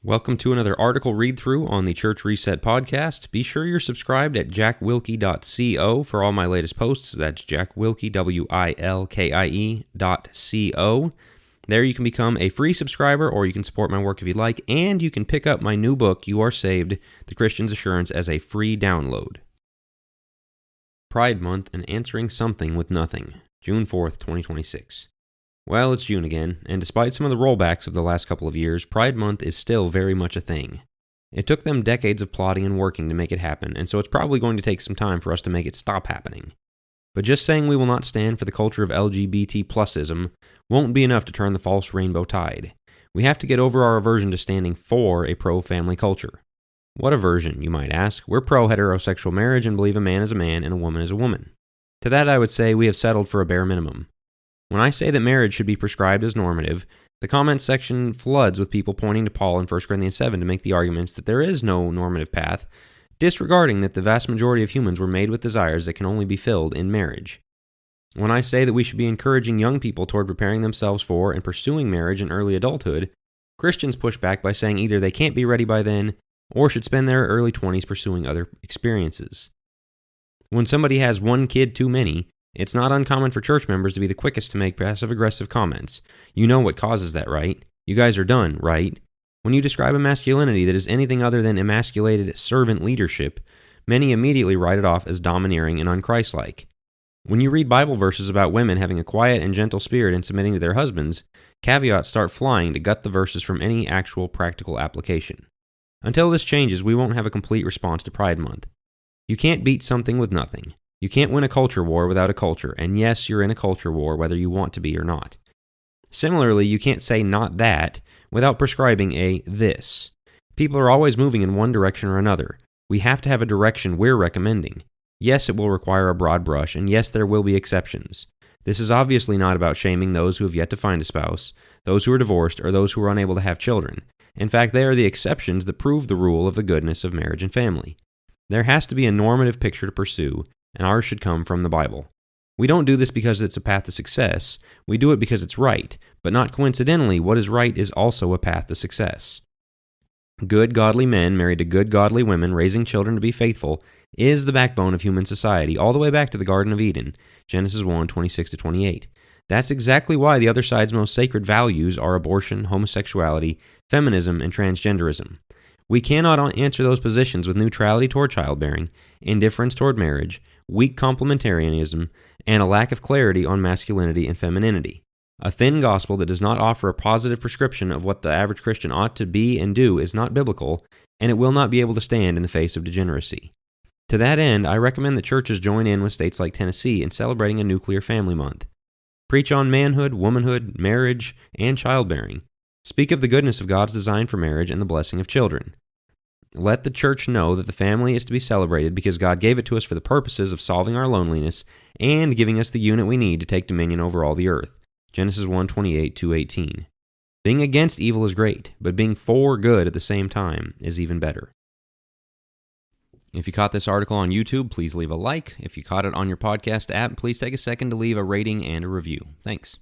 Welcome to another article read-through on the Church Reset podcast. Be sure you're subscribed at jackwilkie.co for all my latest posts. That's jackwilkie, WILKIE.co. There you can become a free subscriber, or you can support my work if you'd like, and you can pick up my new book, You Are Saved, The Christian's Assurance, as a free download. Pride Month and Answering Something with Nothing, June 4th, 2026. Well, it's June again, and despite some of the rollbacks of the last couple of years, Pride Month is still very much a thing. It took them decades of plotting and working to make it happen, and so it's probably going to take some time for us to make it stop happening. But just saying we will not stand for the culture of LGBT+ism won't be enough to turn the false rainbow tide. We have to get over our aversion to standing for a pro-family culture. What aversion, you might ask? We're pro-heterosexual marriage and believe a man is a man and a woman is a woman. To that I would say we have settled for a bare minimum. When I say that marriage should be prescribed as normative, the comments section floods with people pointing to Paul in 1 Corinthians 7 to make the arguments that there is no normative path, disregarding that the vast majority of humans were made with desires that can only be filled in marriage. When I say that we should be encouraging young people toward preparing themselves for and pursuing marriage in early adulthood, Christians push back by saying either they can't be ready by then, or should spend their early 20s pursuing other experiences. When somebody has one kid too many, it's not uncommon for church members to be the quickest to make passive-aggressive comments. You know what causes that, right? You guys are done, right? When you describe a masculinity that is anything other than emasculated servant leadership, many immediately write it off as domineering and unchristlike. When you read Bible verses about women having a quiet and gentle spirit and submitting to their husbands, caveats start flying to gut the verses from any actual practical application. Until this changes, we won't have a complete response to Pride Month. You can't beat something with nothing. You can't win a culture war without a culture, and yes, you're in a culture war whether you want to be or not. Similarly, you can't say not that without prescribing a this. People are always moving in one direction or another. We have to have a direction we're recommending. Yes, it will require a broad brush, and yes, there will be exceptions. This is obviously not about shaming those who have yet to find a spouse, those who are divorced, or those who are unable to have children. In fact, they are the exceptions that prove the rule of the goodness of marriage and family. There has to be a normative picture to pursue, and ours should come from the Bible. We don't do this because it's a path to success. We do it because it's right, but not coincidentally, what is right is also a path to success. Good, godly men married to good, godly women, raising children to be faithful, is the backbone of human society, all the way back to the Garden of Eden, Genesis 1, 26-28. That's exactly why the other side's most sacred values are abortion, homosexuality, feminism, and transgenderism. We cannot answer those positions with neutrality toward childbearing, indifference toward marriage, weak complementarianism, and a lack of clarity on masculinity and femininity. A thin gospel that does not offer a positive prescription of what the average Christian ought to be and do is not biblical, and it will not be able to stand in the face of degeneracy. To that end, I recommend that churches join in with states like Tennessee in celebrating a nuclear family month. Preach on manhood, womanhood, marriage, and childbearing. Speak of the goodness of God's design for marriage and the blessing of children. Let the church know that the family is to be celebrated because God gave it to us for the purposes of solving our loneliness and giving us the unit we need to take dominion over all the earth. Genesis 1:28-18. Being against evil is great, but being for good at the same time is even better. If you caught this article on YouTube, please leave a like. If you caught it on your podcast app, please take a second to leave a rating and a review. Thanks.